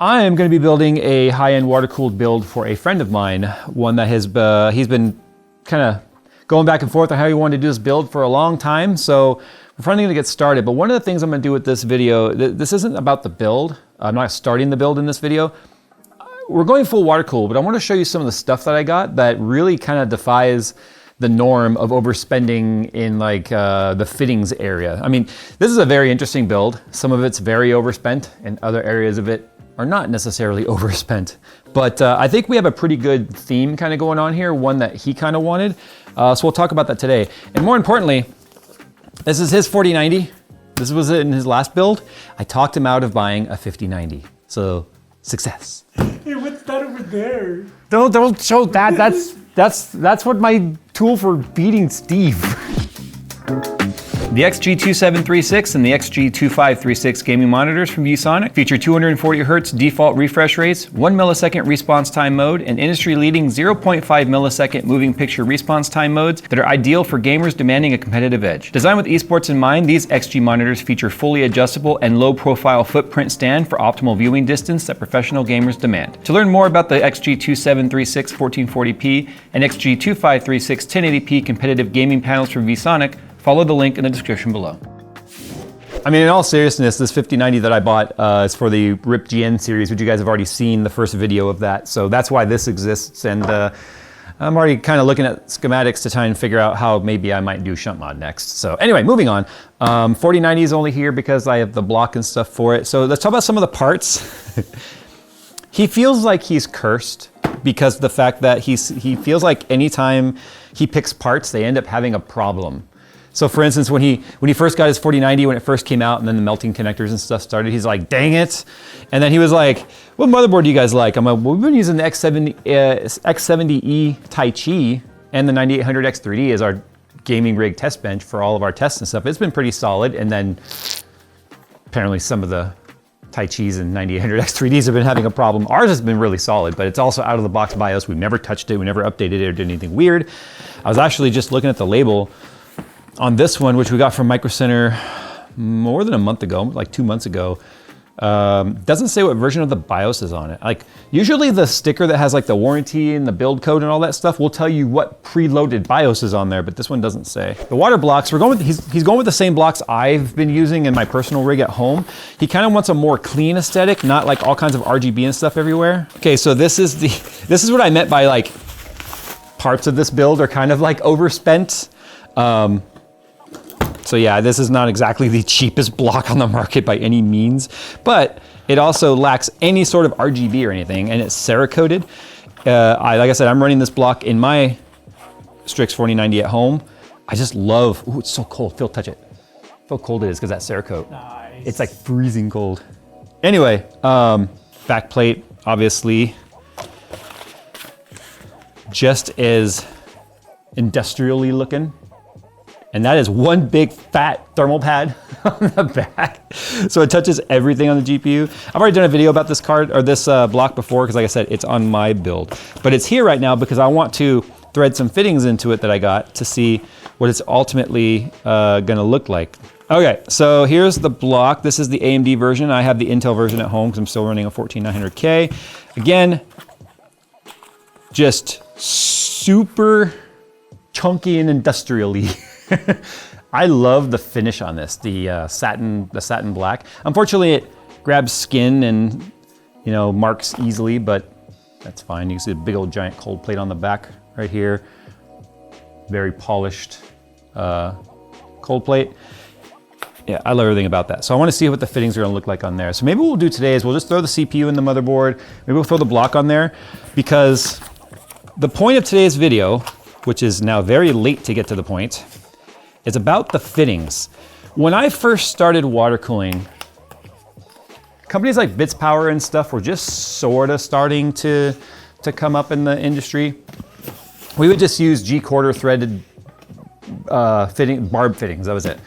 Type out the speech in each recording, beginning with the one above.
I am going to be building a high-end water-cooled build for a friend of mine, one that has he's been kind of going back and forth on how he wanted to do this build for a long time, so we're finally going to get started. But one of the things I'm going to do with this video, this isn't about the build. I'm not starting the build in this video. We're going full water cool, but I want to show you some of the stuff that I got that really kind of defies the norm of overspending in like the fittings area. I mean, this is a very interesting build. Some of it's very overspent and other areas of it are not necessarily overspent. But I think we have a pretty good theme kind of going on here, one that he kind of wanted. So we'll talk about that today. And more importantly, this is his 4090. This was it in his last build. I talked him out of buying a 5090. So success. Hey, what's that over there? Don't show that. That's what my tool for beating Steve. The XG2736 and the XG2536 gaming monitors from Viewsonic feature 240Hz default refresh rates, 1 millisecond response time mode, and industry-leading 0.5 millisecond moving picture response time modes that are ideal for gamers demanding a competitive edge. Designed with eSports in mind, these XG monitors feature fully adjustable and low-profile footprint stand for optimal viewing distance that professional gamers demand. To learn more about the XG2736 1440p and XG2536 1080p competitive gaming panels from Viewsonic, follow the link in the description below. I mean, in all seriousness, this 5090 that I bought is for the RIP GN series, which you guys have already seen the first video of that. So that's why this exists. And I'm already kind of looking at schematics to try and figure out how maybe I might do shunt mod next. So anyway, moving on. 4090 is only here because I have the block and stuff for it. So let's talk about some of the parts. He feels like he's cursed because the fact that he feels like anytime he picks parts, they end up having a problem. So for instance, when he first got his 4090, when it first came out and then the melting connectors and stuff started, he's like, dang it. And then he was like, what motherboard do you guys like? I'm like, well, we've been using the X70E Tai Chi and the 9800X3D as our gaming rig test bench for all of our tests and stuff. It's been pretty solid. And then apparently some of the Tai Chis and 9800X3Ds have been having a problem. Ours has been really solid, but it's also out of the box BIOS. We've never touched it. We never updated it or did anything weird. I was actually just looking at the label on this one, which we got from Micro Center more than a month ago, like 2 months ago. Doesn't say what version of the BIOS is on it. Like usually the sticker that has like the warranty and the build code and all that stuff will tell you what preloaded BIOS is on there, but this one doesn't say. The water blocks, we're going with, he's going with the same blocks I've been using in my personal rig at home. He kind of wants a more clean aesthetic, not like all kinds of RGB and stuff everywhere. Okay, so this is what I meant by like parts of this build are kind of like overspent. So yeah, this is not exactly the cheapest block on the market by any means, but it also lacks any sort of RGB or anything, and it's Cerakoted. Like I said, I'm running this block in my Strix 4090 at home. I just love, ooh, it's so cold. Phil, touch it. Feel how cold it is because that Cerakote. Nice. It's like freezing cold. Anyway, back plate, obviously, just as industrially looking. And that is one big fat thermal pad on the back. So it touches everything on the GPU. I've already done a video about this card or this block before, because like I said, it's on my build. But it's here right now because I want to thread some fittings into it that I got to see what it's ultimately gonna look like. Okay, so here's the block. This is the AMD version. I have the Intel version at home because I'm still running a 14900K. Again, just super chunky and industrially. I love the finish on this, the satin black. Unfortunately, it grabs skin and marks easily, but that's fine. You can see a big old giant cold plate on the back right here. Very polished cold plate. Yeah, I love everything about that. So I want to see what the fittings are going to look like on there. So maybe what we'll do today is we'll just throw the CPU in the motherboard. Maybe we'll throw the block on there, because the point of today's video, which is now very late to get to the point, it's about the fittings. When I first started water cooling, companies like Bits Power and stuff were just sort of starting to come up in the industry. We would just use G-quarter threaded barb fittings, that was it.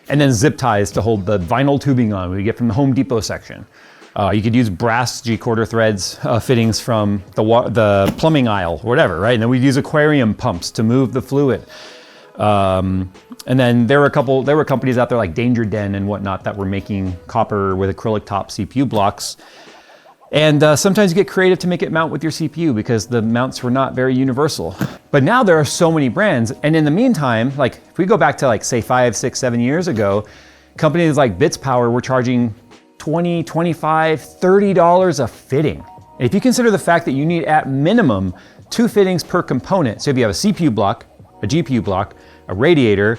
And then zip ties to hold the vinyl tubing on we get from the Home Depot section. You could use brass G-quarter threads fittings from the plumbing aisle, or whatever, right? And then we'd use aquarium pumps to move the fluid. And then there were companies out there like Danger Den and whatnot that were making copper with acrylic top CPU blocks. And sometimes you get creative to make it mount with your CPU because the mounts were not very universal. But now there are so many brands. And in the meantime, like if we go back to like say 5, 6, 7 years ago, companies like Bits Power were charging $20, $25, $30 a fitting. And if you consider the fact that you need at minimum 2 fittings per component, so if you have a CPU block, a GPU block, a radiator,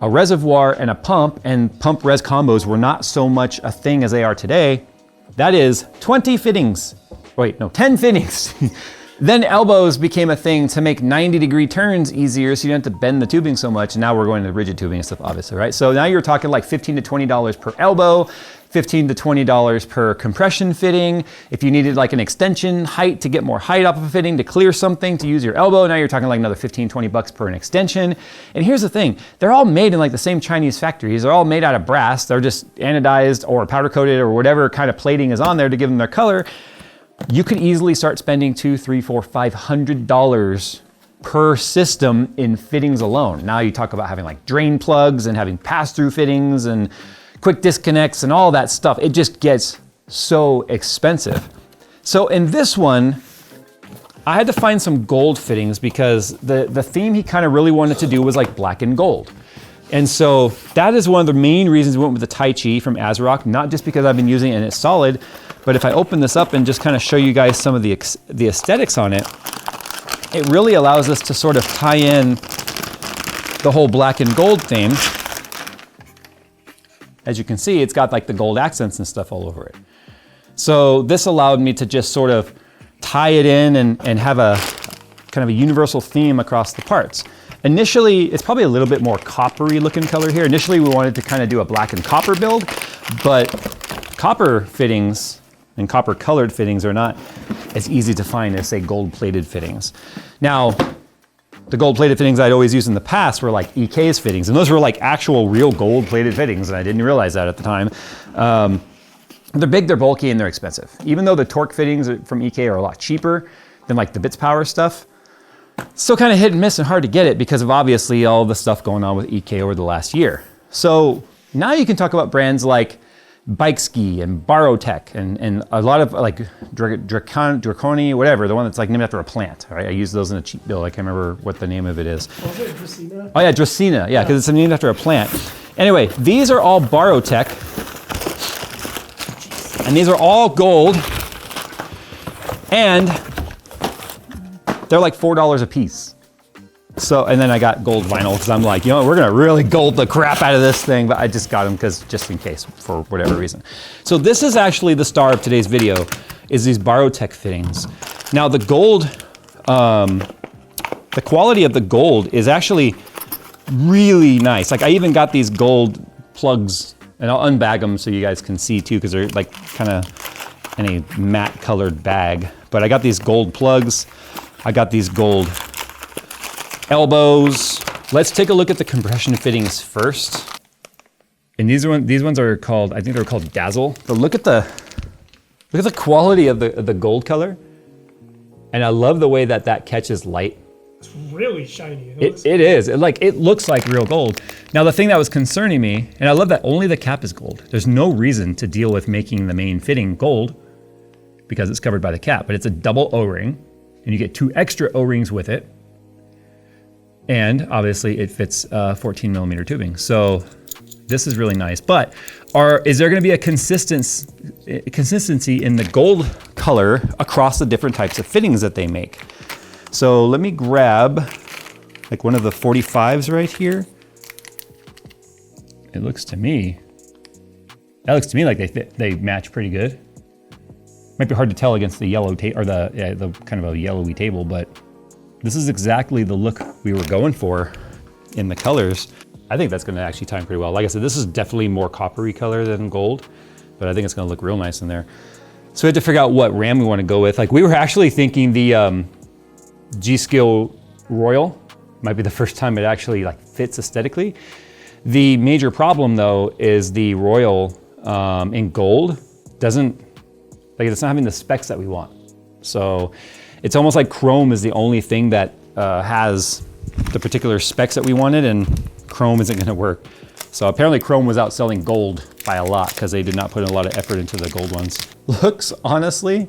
a reservoir, and a pump, and pump res combos were not so much a thing as they are today, that is 20 fittings. Wait, no, 10 fittings. Then elbows became a thing to make 90-degree turns easier so you don't have to bend the tubing so much. And now we're going to rigid tubing and stuff, obviously, right? So now you're talking like $15 to $20 per elbow, $15 to $20 per compression fitting. If you needed like an extension height to get more height off of a fitting to clear something to use your elbow, now you're talking like another 15, 20 bucks per an extension. And here's the thing, they're all made in like the same Chinese factories. They're all made out of brass. They're just anodized or powder coated or whatever kind of plating is on there to give them their color. You could easily start spending $200, $300, $400, $500 per system in fittings alone. Now you talk about having like drain plugs and having pass-through fittings and quick disconnects and all that stuff. It just gets so expensive. So in this one, I had to find some gold fittings because the theme he kind of really wanted to do was like black and gold. And so that is one of the main reasons we went with the Tai Chi from ASRock, not just because I've been using it and it's solid, but if I open this up and just kind of show you guys some of the aesthetics on it, it really allows us to sort of tie in the whole black and gold theme. As you can see, it's got like the gold accents and stuff all over it. So this allowed me to just sort of tie it in and have a kind of a universal theme across the parts. Initially, it's probably a little bit more coppery looking color here. Initially, we wanted to kind of do a black and copper build, but copper fittings and copper colored fittings are not as easy to find as say gold plated fittings. Now, the gold plated fittings I'd always used in the past were like EK's fittings, and those were like actual real gold plated fittings, and I didn't realize that at the time. They're big, they're bulky, and they're expensive. Even though the torque fittings from EK are a lot cheaper than like the Bits Power stuff, still kind of hit and miss and hard to get it because of obviously all the stuff going on with EK over the last year. So now you can talk about brands like Bike Ski and Barrow and a lot of like Draconi, whatever, the one that's like named after a plant, right? I use those in a cheap build. I can't remember what the name of it is. Was it Dracena? Oh yeah, Dracena, yeah, because it's named after a plant. Anyway, these are all Barrow, and these are all gold, and they're like $4 a piece. So, and then I got gold vinyl because I'm like, you know, we're gonna really gold the crap out of this thing, but I just got them because just in case for whatever reason. So this is actually the star of today's video, is these Barrow fittings. Now the gold, the quality of the gold is actually really nice. Like I even got these gold plugs, and I'll unbag them so you guys can see too, because they're like kind of in a matte colored bag. But I got these gold plugs. I got these gold elbows. Let's take a look at the compression fittings first. And these ones are called, I think they're called Dazzle. But look at the quality of the gold color. And I love the way that catches light. It's really shiny. It is. It looks like real gold. Now the thing that was concerning me, and I love that only the cap is gold. There's no reason to deal with making the main fitting gold because it's covered by the cap, but it's a double O-ring. And you get 2 extra O-rings with it. And obviously it fits 14 millimeter tubing. So this is really nice. But is there gonna be a consistency in the gold color across the different types of fittings that they make? So let me grab like one of the 45s right here. That looks to me like they match pretty good. Might be hard to tell against the yellow tape or the kind of a yellowy table, but this is exactly the look we were going for in the colors. I think that's gonna actually time pretty well. Like I said, this is definitely more coppery color than gold, but I think it's gonna look real nice in there. So we had to figure out what RAM we wanna go with. Like we were actually thinking the G-Skill Royal might be the first time it actually like fits aesthetically. The major problem though is the Royal in gold doesn't, like it's not having the specs that we want. So it's almost like chrome is the only thing that has the particular specs that we wanted, and chrome isn't gonna work. So apparently chrome was outselling gold by a lot because they did not put a lot of effort into the gold ones. Looks honestly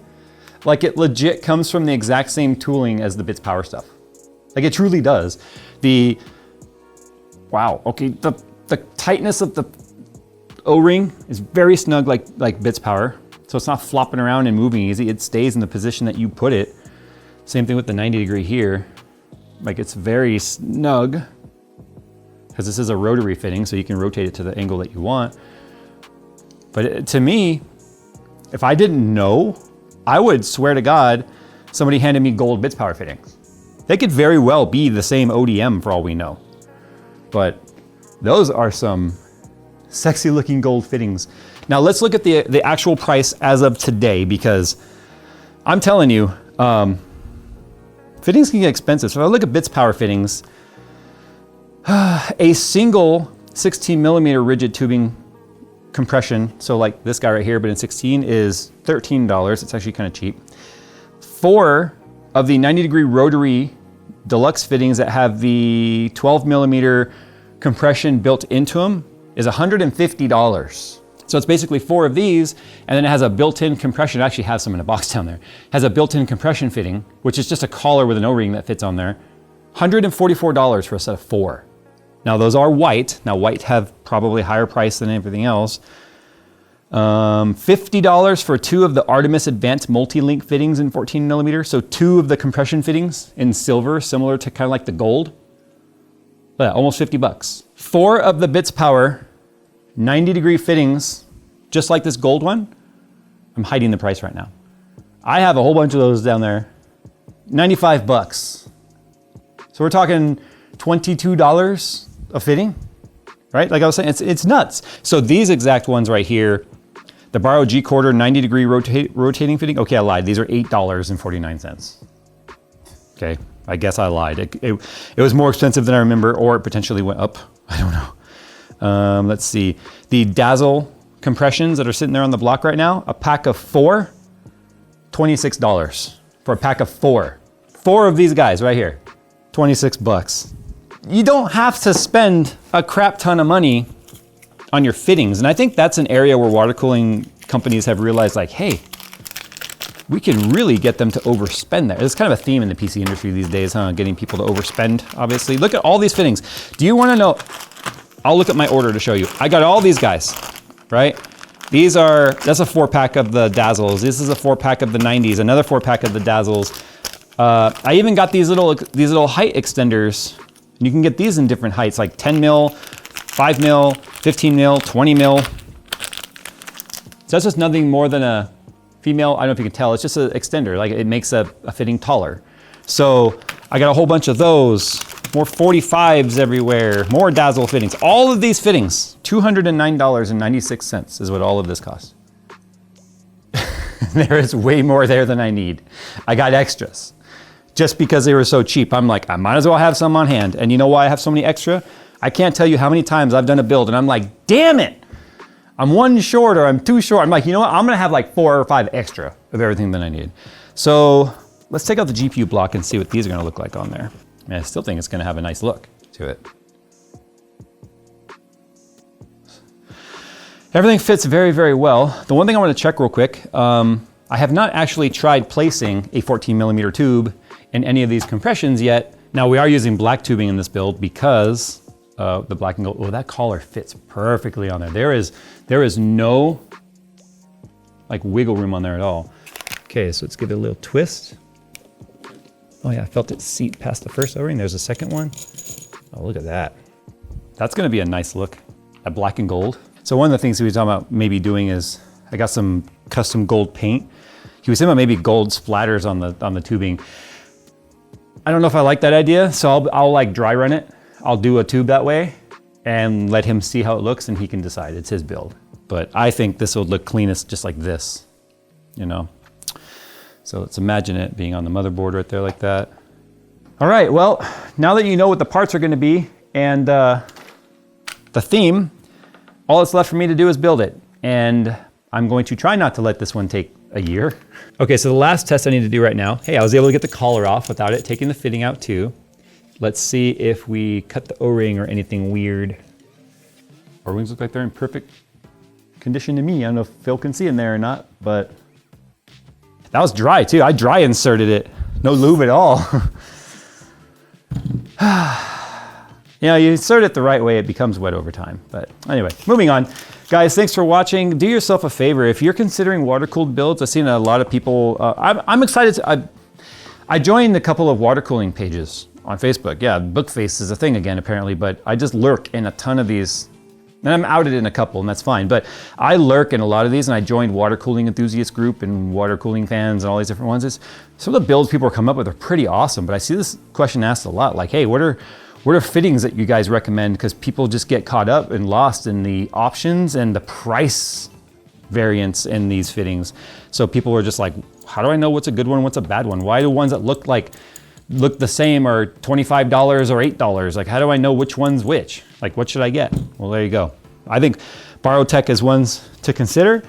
like it legit comes from the exact same tooling as the Bits Power stuff. Like it truly does. Wow, okay, the tightness of the O-ring is very snug like Bits Power. So it's not flopping around and moving easy. It stays in the position that you put it. Same thing with the 90 degree here. Like it's very snug because this is a rotary fitting, so you can rotate it to the angle that you want. But to me, if I didn't know, I would swear to God, somebody handed me gold Bits Power fittings. They could very well be the same ODM for all we know. But those are some sexy looking gold fittings. Now let's look at the actual price as of today, because I'm telling you, fittings can get expensive. So if I look at Bits Power fittings, a single 16 millimeter rigid tubing compression, so like this guy right here, but in 16, is $13. It's actually kind of cheap. 4 of the 90 degree rotary deluxe fittings that have the 12 millimeter compression built into them is $150. So it's basically 4 of these, and then it has a built-in compression. It actually has some in a box down there. It has a built-in compression fitting, which is just a collar with an O-ring that fits on there. $144 for a set of 4. Now those are white. Now white have probably higher price than everything else. $50 for 2 of the Artemis Advanced Multi-Link fittings in 14 millimeter. So 2 of the compression fittings in silver, similar to kind of like the gold. Yeah, almost 50 bucks. 4 of the Bits Power 90 degree fittings, just like this gold one. I'm hiding the price right now. I have a whole bunch of those down there. 95 bucks. So we're talking $22 a fitting, right? Like I was saying, it's nuts. So these exact ones right here, the Barrow G-Quarter 90 degree rotating fitting. Okay, I lied. These are $8.49. Okay, I guess I lied. It was more expensive than I remember, or it potentially went up. I don't know. Let's see. The Dazzle compressions that are sitting there on the block right now, a pack of 4, $26 for a pack of 4. 4 of these guys right here, 26 bucks. You don't have to spend a crap ton of money on your fittings. And I think that's an area where water cooling companies have realized, like, hey, we can really get them to overspend there. It's kind of a theme in the PC industry these days, huh? Getting people to overspend, obviously. Look at all these fittings. Do you want to know? I'll look at my order to show you. I got all these guys, right? That's a 4-pack of the Dazzles. This is a 4-pack of the 90s, another 4-pack of the Dazzles. I even got these little height extenders. And you can get these in different heights, like 10 mil, 5 mil, 15 mil, 20 mil. So that's just nothing more than a female, I don't know if you can tell, it's just an extender. Like it makes a fitting taller. So I got a whole bunch of those. More 45s everywhere, more Dazzle fittings. All of these fittings, $209.96 is what all of this costs. There is way more there than I need. I got extras. Just because they were so cheap, I'm like, I might as well have some on hand. And you know why I have so many extra? I can't tell you how many times I've done a build and I'm like, damn it, I'm 1 short or I'm 2 short. I'm like, you know what? I'm gonna have like 4 or 5 extra of everything that I need. So let's take out the GPU block and see what these are gonna look like on there. I mean, I still think it's gonna have a nice look to it. Everything fits very, very well. The one thing I want to check real quick, I have not actually tried placing a 14 millimeter tube in any of these compressions yet. Now we are using black tubing in this build because the black and gold, oh, that collar fits perfectly on there. There is no like wiggle room on there at all. Okay, so let's give it a little twist. Oh yeah, I felt it seat past the first O-ring. There's a second one. Oh, look at that. That's gonna be a nice look, that black and gold. So one of the things he was talking about maybe doing is, I got some custom gold paint. He was saying about maybe gold splatters on the tubing. I don't know if I like that idea, so I'll like dry run it. I'll do a tube that way and let him see how it looks and he can decide. It's his build. But I think this will look cleanest just like this, you know? So let's imagine it being on the motherboard right there like that. All right, well, now that you know what the parts are gonna be and the theme, all that's left for me to do is build it. And I'm going to try not to let this one take a year. Okay, so the last test I need to do right now, hey, I was able to get the collar off without it taking the fitting out too. Let's see if we cut the O-ring or anything weird. O-rings look like they're in perfect condition to me. I don't know if Phil can see in there or not, but that was dry too. I dry inserted it. No lube at all. You know, you insert it the right way, it becomes wet over time. But anyway, moving on. Guys, thanks for watching. Do yourself a favor. If you're considering water-cooled builds, I've seen a lot of people, I'm excited. I joined a couple of water cooling pages on Facebook. Yeah, Bookface is a thing again, apparently, but I just lurk in a ton of these. And I'm outed in a couple, and that's fine. But I lurk in a lot of these, and I joined water cooling enthusiast group and water cooling fans and all these different ones. Some of the builds people are coming up with are pretty awesome, but I see this question asked a lot, like, hey, what are fittings that you guys recommend? Because people just get caught up and lost in the options and the price variance in these fittings. So people are just like, how do I know what's a good one, what's a bad one? Why do ones that look the same are $25 or $8? Like, how do I know which one's which? Like, what should I get? Well, there you go. I think Barrow Tech is ones to consider.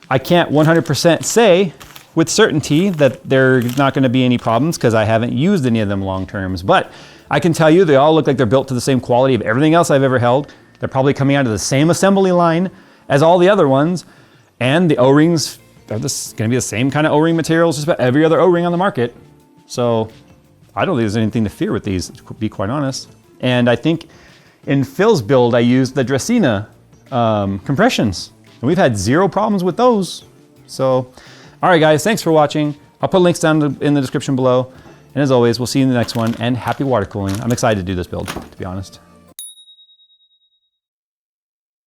I can't 100% say with certainty that there's not gonna be any problems because I haven't used any of them long terms, but I can tell you they all look like they're built to the same quality of everything else I've ever held. They're probably coming out of the same assembly line as all the other ones, and the O-rings are gonna be the same kind of O-ring materials just about every other O-ring on the market. So I don't think there's anything to fear with these, to be quite honest. And I think in Phil's build, I used the Dracena compressions, and we've had zero problems with those. So, all right guys, thanks for watching. I'll put links down in the description below. And as always, we'll see you in the next one, and happy water cooling. I'm excited to do this build, to be honest.